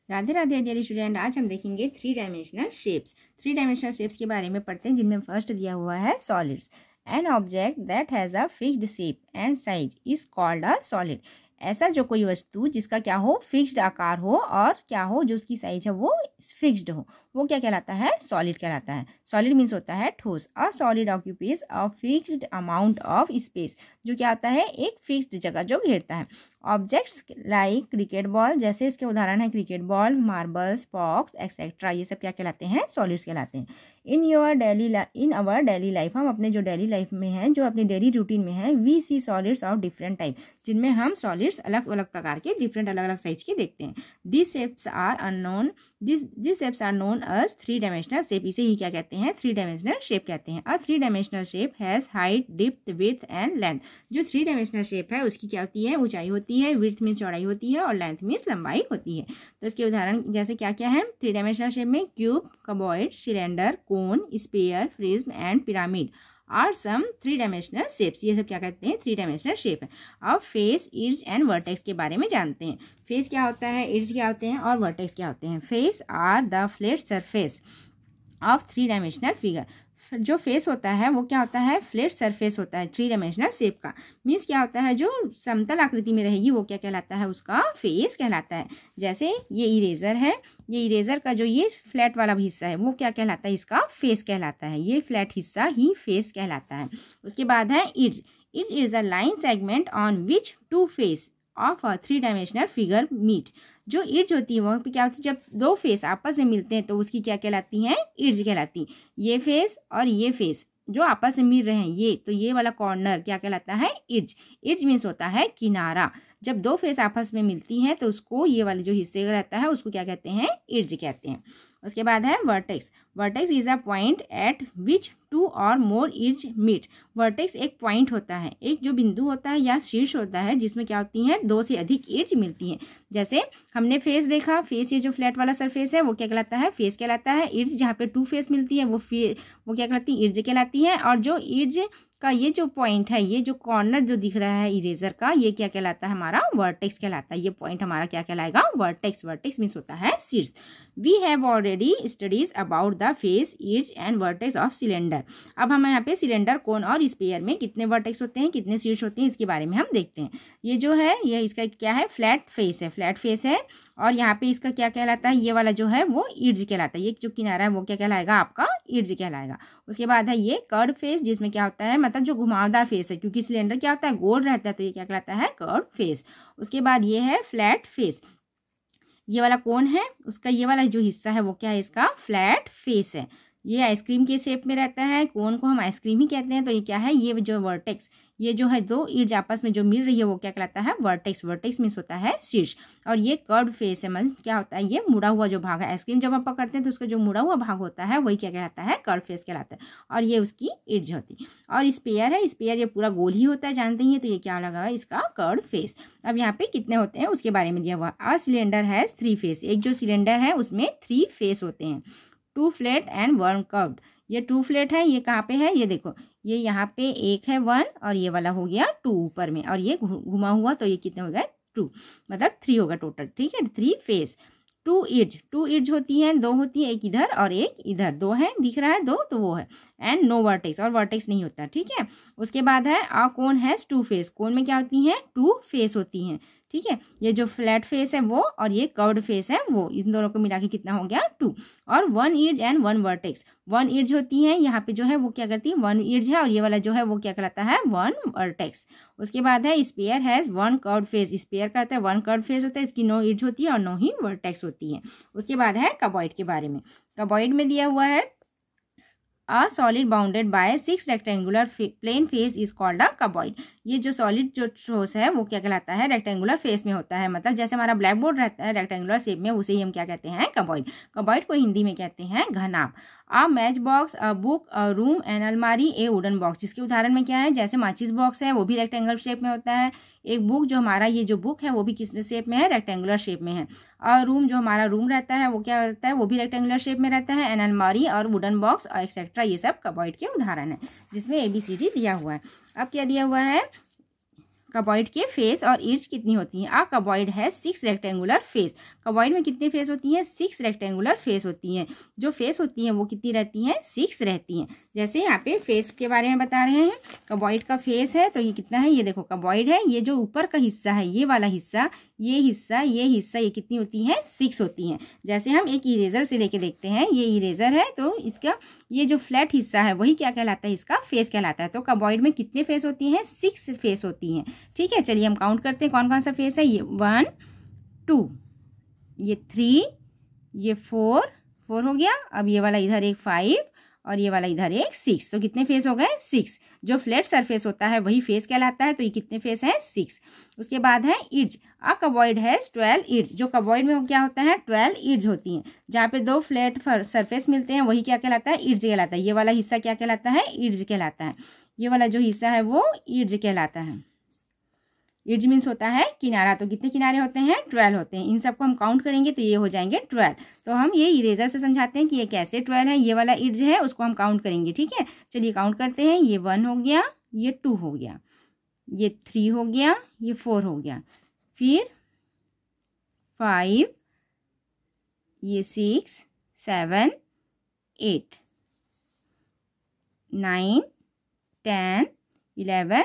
Radhe Radhe dear student, आज हम देखेंगे three dimensional shapes. Three dimensional shapes के बारे में पढ़ते हैं, जिनमें फर्स्ट दिया हुआ है solids. An object that has a fixed shape and size is called a solid. ऐसा जो कोई वस्तु जिसका क्या हो, फिक्स्ड आकार हो और क्या हो, जो उसकी साइज है वो फिक्स्ड हो, वो क्या कहलाता है, सॉलिड कहलाता है। सॉलिड मीन्स होता है ठोस। A solid occupies a fixed amount of space, जो क्या होता है, एक फिक्स्ड जगह जो घेरता है। ऑब्जेक्ट्स लाइक क्रिकेट बॉल, जैसे इसके उदाहरण है cricket ball, marbles, box etcetera, ये सब क्या कहलाते हैं, सॉलिड्स कहलाते हैं। इन आवर डेली लाइफ, हम अपने जो डेली लाइफ में हैं, जो अपनी डेली रूटीन में है, we see solids of different type, जिनमें हम सॉलिड्स अलग अलग प्रकार के, डिफरेंट अलग अलग साइज के देखते हैं। This shapes are unknown, this shapes are known as three dimensional shape. इसे ही क्या कहते हैं, थ्री डायमेंशनल शेप कहते हैं। अ three dimensional shape has height, depth, width and length. जो थ्री डायमेंशनल शेप है उसकी क्या होती है, ऊंचाई होती है, विड्थ मीन्स चौड़ाई होती है और लेंथ मीन्स लंबाई होती है। तो इसके उदाहरण जैसे क्या क्या है थ्री डायमेंशनल शेप में, cube, cuboid, cylinder, cone, sphere, prism and pyramid are some three dimensional shapes. ये सब क्या कहते हैं, थ्री डायमेंशनल शेप है। अब फेस, इज एंड वर्टेक्स के बारे में जानते हैं। फेस क्या होता है, इज क्या होते हैं और वर्टेक्स क्या होते हैं। Face are the flat surface of three dimensional figure. जो फेस होता है वो क्या होता है, फ्लैट सरफेस होता है थ्री डायमेंशनल शेप का। मीन्स क्या होता है, जो समतल आकृति में रहेगी वो क्या कहलाता है, उसका फेस कहलाता है। जैसे ये इरेजर है, ये इरेजर का जो ये फ्लैट वाला हिस्सा है वो क्या कहलाता है, इसका फेस कहलाता है। ये फ्लैट हिस्सा ही फेस कहलाता है। उसके बाद है edge. Edge is a line segment on which two face of a three dimensional figure meet. जो इर्ज होती है वहाँ पे क्या होती है, जब दो फेस आपस में मिलते हैं तो उसकी क्या कहलाती हैं, इर्ज कहलाती। ये फेस और ये फेस जो आपस में मिल रहे हैं, ये तो ये वाला कॉर्नर क्या कहलाता है, इर्ज। इर्ज मीन्स होता है किनारा। जब दो फेस आपस में मिलती हैं तो उसको, ये वाले जो हिस्से रहता है उसको क्या कहते हैं, इर्ज कहते हैं। उसके बाद है vertex. Vertex is a point at which two और मोर इर्ज मीट। वर्टेक्स एक पॉइंट होता है, एक जो बिंदु होता है या शीर्ष होता है, जिसमें क्या होती हैं, दो से अधिक इर्ज मिलती हैं। जैसे हमने फेस देखा, फेस ये जो फ्लैट वाला सरफेस है वो क्या कहलाता है, फेस कहलाता है। इर्ज जहाँ पे टू फेस मिलती है वो क्या कहलाती है, इर्ज कहलाती है। और जो इर्ज का ये जो पॉइंट है, ये जो कॉर्नर जो दिख रहा है इरेजर का, ये क्या कहलाता है, हमारा वर्टेक्स कहलाता है। ये पॉइंट हमारा क्या कहलाएगा, वर्टेक्स। वर्टेक्स मीन्स होता है शीर्ष। We have already studies about the face, edges and vertex of cylinder. अब हम यहाँ पे सिलेंडर, कोन और स्फीयर में कितने वर्टेक्स होते हैं, कितने शीर्ष होते हैं, इसके बारे में हम देखते हैं। ये जो है, ये इसका क्या है, फ्लैट फेस है, फ्लैट फेस है। और यहाँ पे इसका क्या कहलाता है, ये वाला जो है वो इर्ज कहलाता है। ये जो किनारा है वो क्या कहलाएगा, आपका इर्ज कहलाएगा। उसके बाद है ये कर्व फेस, जिसमें क्या होता है, मतलब जो घुमावदार फेस है, क्योंकि सिलेंडर क्या होता है, गोल रहता है, तो ये क्या कहलाता है, कर्व फेस। उसके बाद ये है फ्लैट फेस। ये वाला कोन है, उसका ये वाला जो हिस्सा है वो क्या है, इसका फ्लैट फेस है। ये आइसक्रीम के शेप में रहता है, कोन को हम आइसक्रीम ही कहते हैं। तो ये क्या है, ये जो वर्टेक्स, ये जो है दो इर्ज आपस में जो मिल रही है वो क्या कहलाता है, वर्टेक्स। वर्टेक्स मीन्स होता है शीर्ष। और ये कर्व फेस है, मतलब क्या होता है, ये मुड़ा हुआ जो भाग है। आइसक्रीम जब हम पकड़ते हैं तो उसका जो मुड़ा हुआ भाग होता है वही क्या कहलाता है, कर्व फेस कहलाता है। और ये उसकी इर्ज होती है। और स्पेयर है, स्पेयर ये पूरा गोल ही होता है, जानते ही है, तो ये क्या लगा, इसका कर्व फेस। अब यहाँ पे कितने होते हैं उसके बारे में दिया हुआ। A cylinder has three face. एक जो सिलेंडर है उसमें थ्री फेस होते हैं, two flat and one curved. ये टू फ्लैट है, ये कहाँ पे है, ये देखो, ये यहाँ पे एक है वन, और ये वाला हो गया टू ऊपर में, और ये घुमा हुआ, तो ये कितने हो गए, टू, मतलब थ्री होगा टोटल। ठीक है, थ्री फेस। टू इर्ज होती हैं, दो होती है, एक इधर और एक इधर, दो है, दिख रहा है दो, तो वो है। एंड नो वर्टेक्स, और वर्टेक्स नहीं होता। ठीक है, उसके बाद है अ कोन हैज टू फेस। कोन में क्या होती हैं, टू फेस होती हैं। ठीक है, ये जो फ्लैट फेस है वो, और ये कर्व्ड फेस है वो, इन दोनों को मिला के कितना हो गया, टू। और one edge and one vertex. One edge होती है, यहाँ पे जो है वो क्या करती है, वन इर्ज है, और ये वाला जो है वो क्या कहलाता है, वन वर्टेक्स। उसके बाद है sphere has one curved face. Sphere का होता है वन कर्व्ड फेस होता है, इसकी नो इर्ज होती है और नो ही वर्टेक्स होती है। उसके बाद है कबॉइड के बारे में। कबॉइड में दिया हुआ है, a solid bounded by six rectangular plane face is called a cuboid. ये जो सॉलिड जो ठोस है वो क्या कहलाता है, रेक्टेंगुलर फेस में होता है। मतलब जैसे हमारा ब्लैक बोर्ड रहता है रेक्टेंगुलर शेप में, उसे ही हम क्या कहते हैं, कबॉइड। कबॉइड को हिंदी में कहते हैं घनाभ। A match box, a book, a room, an अलमारी, ए वुडन बॉक्स। जिसके उदाहरण में क्या है, जैसे माचिस बॉक्स है वो भी रेक्टेंगुलर शेप में होता है। एक बुक, जो हमारा ये जो बुक है वो भी किस शेप में है, रेक्टेंगुलर शेप में है। और रूम, जो हमारा रूम रहता है वो क्या रहता है, वो भी रेक्टेंगुलर शेप में रहता है। एन अलमारी और वुडन बॉक्स और एक्सेट्रा, ये सब कबॉइड के उदाहरण है, जिसमें ABCD दिया हुआ है। अब क्या दिया हुआ है, कबॉइड के फेस और एज कितनी होती हैं। आ कबॉइड है 6 रेक्टेंगुलर फेस। कबॉइड में कितने फेस होती हैं, 6 रेक्टेंगुलर फेस होती हैं। जो फेस होती हैं वो कितनी रहती हैं, 6 रहती हैं। जैसे यहाँ पे फेस के बारे में बता रहे हैं, कबॉइड का फेस है तो ये कितना है, ये देखो कबॉइड है, ये जो ऊपर का हिस्सा है, ये वाला हिस्सा, ये हिस्सा, ये कितनी होती हैं, 6 होती हैं। जैसे हम एक इरेजर से लेके देखते हैं, ये इरेजर है तो इसका ये जो फ्लैट हिस्सा है वही क्या कहलाता है, इसका फेस कहलाता है। तो कबॉइड में कितने फेस होती हैं, 6 फेस होती हैं। ठीक है, चलिए हम काउंट करते हैं कौन कौन सा फेस है। ये 1 2, ये 3, ये 4 हो गया। अब ये वाला इधर एक 5 और ये वाला इधर एक 6, तो कितने फेस हो गए, 6। जो फ्लैट सरफेस होता है वही फेस कहलाता है, तो ये कितने फेस है, 6। उसके बाद है इड्ज। अ कबॉइड हैज 12 इड्ज। जो कबॉइड में क्या होता है, 12 इड्ज होती हैं। जहाँ पे 2 फ्लैट सरफेस मिलते हैं वही क्या कहलाता है, इड्ज कहलाता है। ये वाला हिस्सा क्या कहलाता है, इड्ज कहलाता है। ये वाला जो हिस्सा है वो इड्ज कहलाता है। इड्ज मीन्स होता है किनारा। तो कितने किनारे होते हैं, 12 होते हैं। इन सबको हम काउंट करेंगे तो ये हो जाएंगे 12। तो हम ये इरेजर से समझाते हैं कि ये कैसे 12 है। ये वाला इड्ज है उसको हम काउंट करेंगे। ठीक है, चलिए काउंट करते हैं। ये 1 हो गया, ये 2 हो गया, ये 3 हो गया, ये 4 हो गया, फिर 5, ये 6 7 8 9 10 11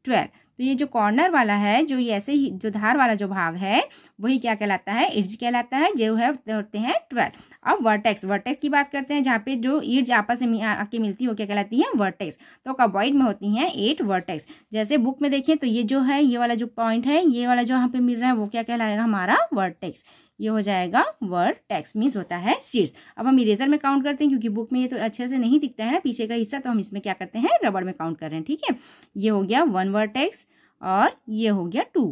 12। तो ये जो कॉर्नर वाला है, जो ये ऐसे ही जो धार वाला जो भाग है वही क्या कहलाता है, एड्ज कहलाता है। जो है होते हैं 12। अब वर्टेक्स की बात करते हैं, जहाँ पे जो एड्ज आपस में आके मिलती है वो क्या कहलाती है, वर्टेक्स। तो कबॉइड में होती हैं 8 वर्टेक्स। जैसे बुक में देखें तो ये जो है, ये वाला जो पॉइंट है, ये वाला जो यहाँ पे मिल रहा है वो क्या कहलाएगा, हमारा वर्टेक्स। ये हो जाएगा वर्टेक्स, मीन्स होता है शीर्ष। अब हम इरेजर में काउंट करते हैं, क्योंकि बुक में ये तो अच्छे से नहीं दिखता है ना पीछे का हिस्सा, तो हम इसमें क्या करते हैं, रबड़ में काउंट कर रहे हैं। ठीक है, ये हो गया 1 वर्टेक्स और ये हो गया 2,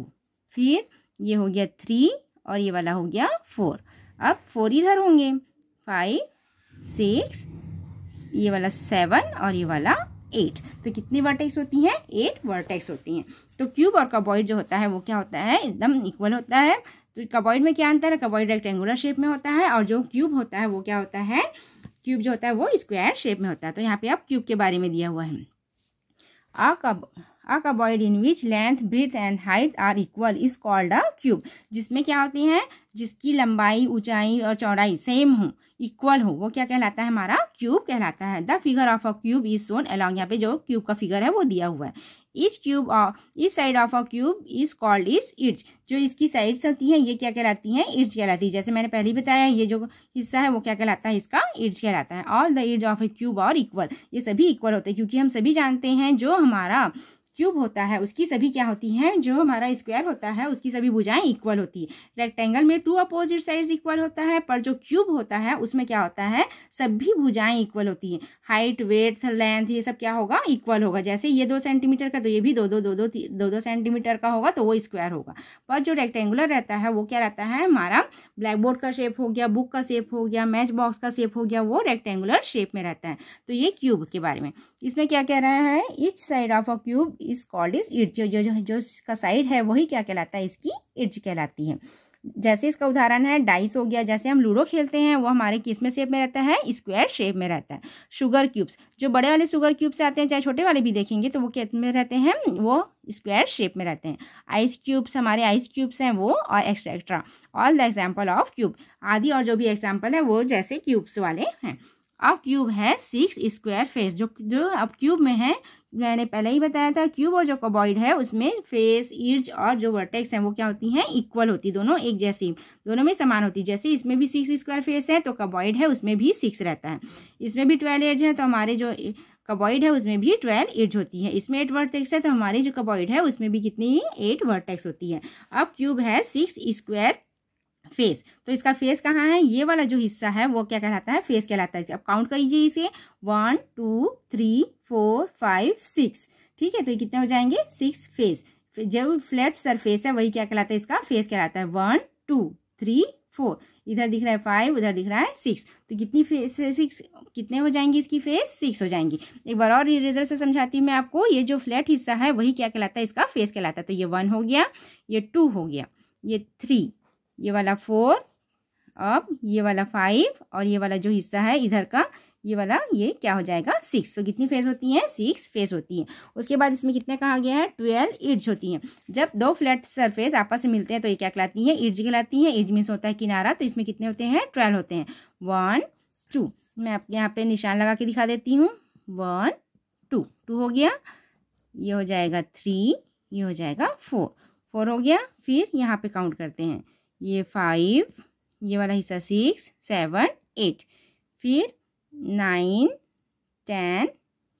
फिर ये हो गया 3 और ये वाला हो गया 4। अब 4 इधर होंगे, 5 6, ये वाला 7 और ये वाला 8। तो कितनी वर्टेक्स होती हैं, 8 वर्टेक्स होती हैं। तो क्यूब और कबॉइड जो होता है वो क्या होता है, एकदम इक्वल होता है। तो कबॉइड में क्या अंतर है, कबॉइड रेक्टेंगुलर शेप में होता है और जो क्यूब होता है वो क्या होता है, क्यूब जो होता है वो स्क्वायर शेप में होता है। तो यहाँ पे आप क्यूब के बारे में दिया हुआ है। A cuboid in which length, breadth and height are equal is called a cube। जिसमें क्या होती है, जिसकी लंबाई, ऊंचाई और चौड़ाई सेम हो, इक्वल हो, वो क्या कहलाता है, हमारा क्यूब कहलाता है। The figure of a cube is shown along. यहाँ पे जो क्यूब का फिगर है वो दिया हुआ है। इस side of a cube is called its edge. जो इसकी साइड्स होती हैं ये क्या कहलाती हैं, इड्ज कहलाती है। जैसे मैंने पहले ही बताया, ये जो हिस्सा है वो क्या कहलाता है, इसका इड्ज कहलाता है। All the edges of a cube are equal. ये सभी इक्वल होते हैं, क्योंकि हम सभी जानते हैं जो हमारा क्यूब होता है उसकी सभी क्या होती हैं, जो हमारा स्क्वायर होता है उसकी सभी भुजाएं इक्वल होती है। रेक्टेंगल में 2 अपोजिट साइड्स इक्वल होता है, पर जो क्यूब होता है उसमें क्या होता है, सभी भुजाएं इक्वल होती हैं। हाइट, वेथ, लेंथ ये सब क्या होगा, इक्वल होगा। जैसे ये 2 सेंटीमीटर का तो ये भी 2 सेंटीमीटर का होगा, तो वो स्क्वायर होगा। पर जो रेक्टेंगुलर रहता है वो क्या रहता है, हमारा ब्लैक बोर्ड का शेप हो गया, बुक का शेप हो गया, मैच बॉक्स का शेप हो गया, वो रेक्टेंगुलर शेप में रहता है। तो ये क्यूब के बारे में। इसमें क्या कह रहा है, each side of a cube is called its edge. जो इसका साइड है वही क्या कहलाता है, इसकी इड्ज कहलाती है। जैसे इसका उदाहरण है डाइस हो गया। जैसे हम लूडो खेलते हैं वो हमारे किस में शेप में रहता है, स्क्वायर शेप में रहता है। शुगर क्यूब्स, जो बड़े वाले शुगर क्यूब्स आते हैं, चाहे छोटे वाले भी देखेंगे तो वो किस में रहते हैं, वो स्क्वायर शेप में रहते हैं। आइस क्यूब्स, हमारे आइस क्यूब्स हैं वो, और etcetera. All the example of cube, आदि और जो भी एग्जाम्पल है वो जैसे क्यूब्स वाले हैं। अब क्यूब है 6 स्क्वायर फेस। जो अब क्यूब में है, मैंने पहले ही बताया था, क्यूब और जो कबॉइड है उसमें फेस, इड्ज और जो वर्टेक्स हैं वो क्या होती हैं, इक्वल होती, दोनों एक जैसी, दोनों में समान होती। जैसे इसमें भी 6 स्क्वायर फेस है तो कबॉइड है उसमें भी 6 रहता है। इसमें भी 12 एड्ज है तो हमारे जो कबॉइड है उसमें भी 12 एड्ज होती है। इसमें 8 वर्टेक्स है तो हमारी जो कबॉइड है उसमें भी कितनी 8 वर्टेक्स होती है। अब क्यूब है 6 स्क्वायर फेस। तो इसका फेस कहाँ है, ये वाला जो हिस्सा है वो क्या कहलाता है, फेस कहलाता है। अब काउंट करिए इसे, 1 2 3 4 5 6। ठीक है, तो ये कितने हो जाएंगे, 6 फेस। जो फ्लैट सरफेस है वही क्या कहलाता है, इसका फेस कहलाता है। 1 2 3 4, इधर दिख रहा है 5, उधर दिख रहा है 6। तो कितनी फेस, 6 कितने हो जाएंगी, इसकी फेस 6 हो जाएंगी। एक बार और इरेजर से समझाती हूँ मैं आपको। ये जो फ्लैट हिस्सा है वही क्या कहलाता है, इसका फेस कहलाता है। तो ये 1 हो गया, ये 2 हो गया, ये 3, ये वाला 4, अब ये वाला 5 और ये वाला जो हिस्सा है इधर का ये वाला ये क्या हो जाएगा 6। तो कितनी फेस होती हैं 6 फेस होती हैं। उसके बाद इसमें कितने कहा गया है 12 एड्ज होती हैं। जब दो फ्लैट सरफेस आपस में मिलते हैं तो ये क्या कहलाती हैं एड्ज कहलाती हैं। एड्ज मीन्स होता है किनारा। तो इसमें कितने होते हैं 12 होते हैं। 1 2 मैं आपके यहाँ पे निशान लगा के दिखा देती हूँ। 1 2 2 हो गया। ये हो जाएगा 3, ये हो जाएगा 4 4 हो गया। फिर यहाँ पे काउंट करते हैं ये 5, ये वाला हिस्सा 6 7 8, फिर 9 10,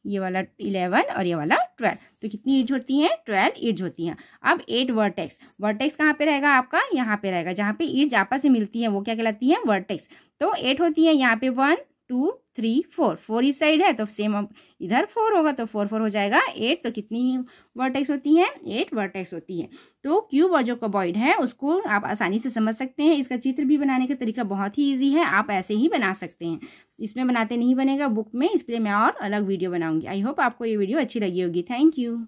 ये वाला 11 और ये वाला 12। तो कितनी एज होती हैं 12 एज होती हैं। अब 8 वर्टेक्स। वर्टेक्स कहाँ पे रहेगा आपका यहाँ पे रहेगा। जहाँ पे एज आपस में मिलती हैं वो क्या कहलाती है वर्टेक्स। तो 8 होती है यहाँ पे 1 2 3 4 4 इस साइड है तो सेम अब इधर 4 होगा तो 4 4 हो जाएगा 8। तो कितनी वर्टेक्स होती हैं 8 वर्टेक्स होती हैं। तो क्यूब और जो क्यूबॉइड है उसको आप आसानी से समझ सकते हैं। इसका चित्र भी बनाने का तरीका बहुत ही ईजी है। आप ऐसे ही बना सकते हैं। इसमें बनाते नहीं बनेगा बुक में, इसलिए मैं और अलग वीडियो बनाऊंगी। आई होप आपको ये वीडियो अच्छी लगी होगी। Thank you.